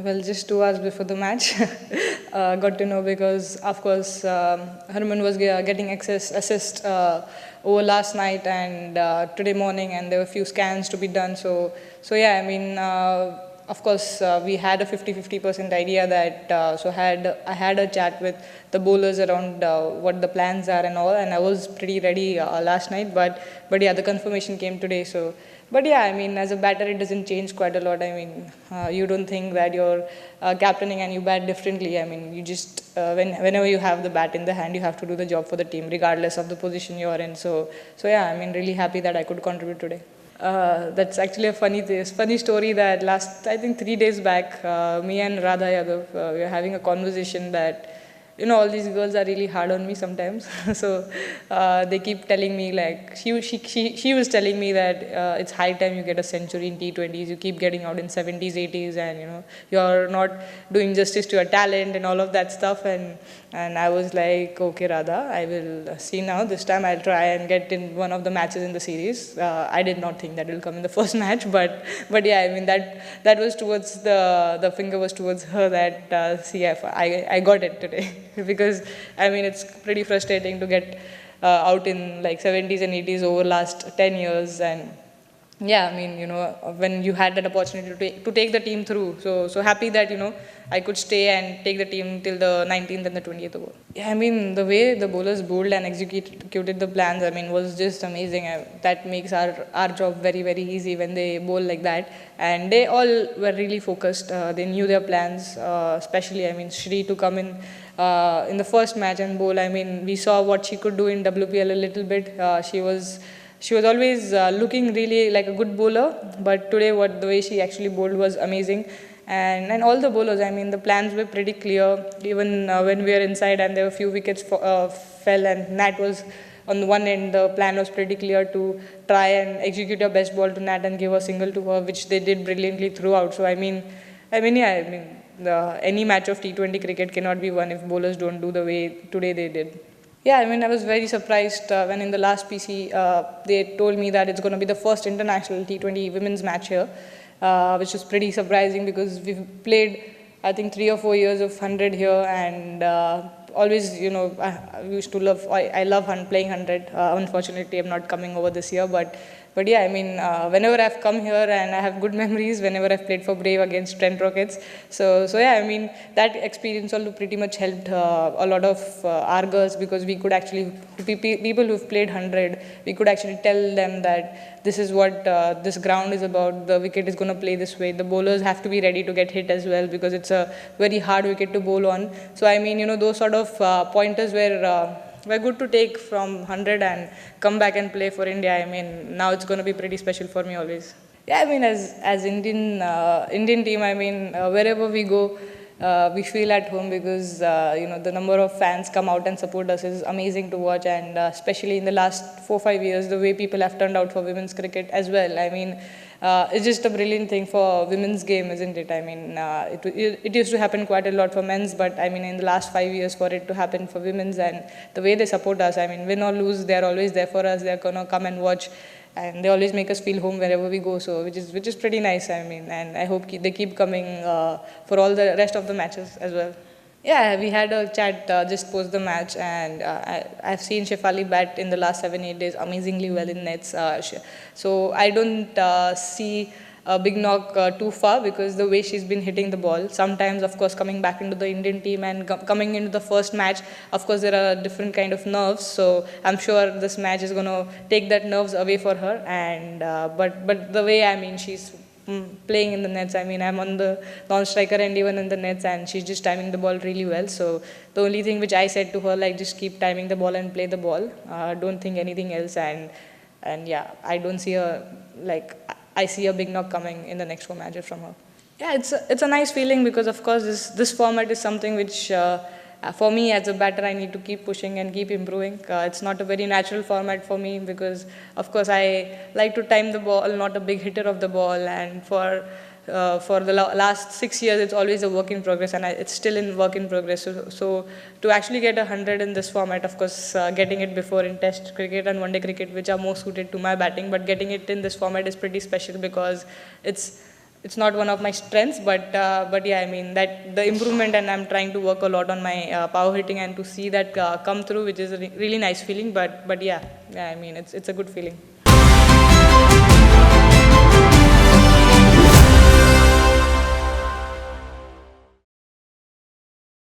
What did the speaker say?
Well, just 2 hours before the match, got to know because, of course, Herman was getting assist over last night and today morning, and there were a few scans to be done. So yeah, I mean, of course, we had a 50-50% idea that. I had a chat with the bowlers around what the plans are and all, and I was pretty ready last night. But yeah, the confirmation came today. So. But yeah, I mean, as a batter, it doesn't change quite a lot. I mean, you don't think that you're captaining and you bat differently. I mean, you just, whenever you have the bat in the hand, you have to do the job for the team, regardless of the position you're in. So yeah, I mean, really happy that I could contribute today. That's actually a funny story that last, I think 3 days back, me and Radha Yadav, we were having a conversation that all these girls are really hard on me sometimes. So they keep telling me, like, she was telling me that it's high time you get a century in T20s. You keep getting out in 70s, 80s, and you're not doing justice to your talent and all of that stuff. And I was like, okay, Radha, I will see now. This time I'll try and get in one of the matches in the series. I did not think that will come in the first match, but yeah, I mean that was towards the finger was towards her that see, I got it today. Because I mean it's pretty frustrating to get out in like 70s and 80s over last 10 years. And yeah, I mean, when you had that opportunity to take the team through, so happy that I could stay and take the team till the 19th and the 20th over. Yeah, I mean, the way the bowlers bowled and executed the plans, I mean, was just amazing. That makes our job very, very easy when they bowl like that. And they all were really focused. They knew their plans, especially, I mean, Shri to come in the first match and bowl. I mean, we saw what she could do in WPL a little bit. She was always looking really like a good bowler, but today the way she actually bowled was amazing. And all the bowlers, I mean, the plans were pretty clear. Even when we were inside and there were a few wickets fell and Nat was on the one end, the plan was pretty clear to try and execute her best ball to Nat and give a single to her, which they did brilliantly throughout. So any match of T20 cricket cannot be won if bowlers don't do the way today they did. Yeah, I mean, I was very surprised when in the last PC they told me that it's going to be the first international T20 women's match here, which was pretty surprising because we've played, I think, 3 or 4 years of 100 here, and always, I used to I love playing 100. Unfortunately, I'm not coming over this year, but yeah, I mean, whenever I've come here and I have good memories whenever I've played for Brave against Trent Rockets. So yeah, I mean, that experience also pretty much helped a lot of our girls, because we could actually, people who've played 100, we could actually tell them that this is what this ground is about. The wicket is going to play this way. The bowlers have to be ready to get hit as well, because it's a very hard wicket to bowl on. So I mean, those sort of pointers were good to take from 100 and come back and play for India. I mean, now it's going to be pretty special for me always. Yeah, I mean, as Indian team, I mean, wherever we go, we feel at home, because the number of fans come out and support us is amazing to watch, and especially in the last 4-5 years, the way people have turned out for women's cricket as well. I mean, it's just a brilliant thing for women's game, isn't it? I mean, it used to happen quite a lot for men's, but I mean, in the last 5 years, for it to happen for women's, and the way they support us, I mean, win or lose, they're always there for us. They're gonna come and watch, and they always make us feel home wherever we go. So which is pretty nice. I mean, and I hope they keep coming for all the rest of the matches as well. Yeah, we had a chat just post the match, and I've seen Shafali bat in the last 7-8 days amazingly well in nets. So I don't see a big knock too far, because the way she's been hitting the ball. Sometimes, of course, coming back into the Indian team and coming into the first match, of course, there are different kind of nerves. So I'm sure this match is going to take that nerves away for her. And but the way, I mean, she's playing in the nets. I mean, I'm on the non-striker end even in the nets, and she's just timing the ball really well. So the only thing which I said to her, like, just keep timing the ball and play the ball. Don't think anything else. And yeah, I don't see her, like, I see a big knock coming in the next 4 matches from her. Yeah, it's a nice feeling, because of course this format is something which for me as a batter, I need to keep pushing and keep improving. It's not a very natural format for me, because of course I like to time the ball, not a big hitter of the ball, and for the last 6 years it's always a work in progress, and it's still in work in progress. So to actually get 100 in this format, of course getting it before in test cricket and one day cricket, which are more suited to my batting, but getting it in this format is pretty special, because it's it's not one of my strengths, but yeah, I mean that the improvement, and I'm trying to work a lot on my power hitting, and to see that come through, which is a really nice feeling. But yeah, I mean it's a good feeling.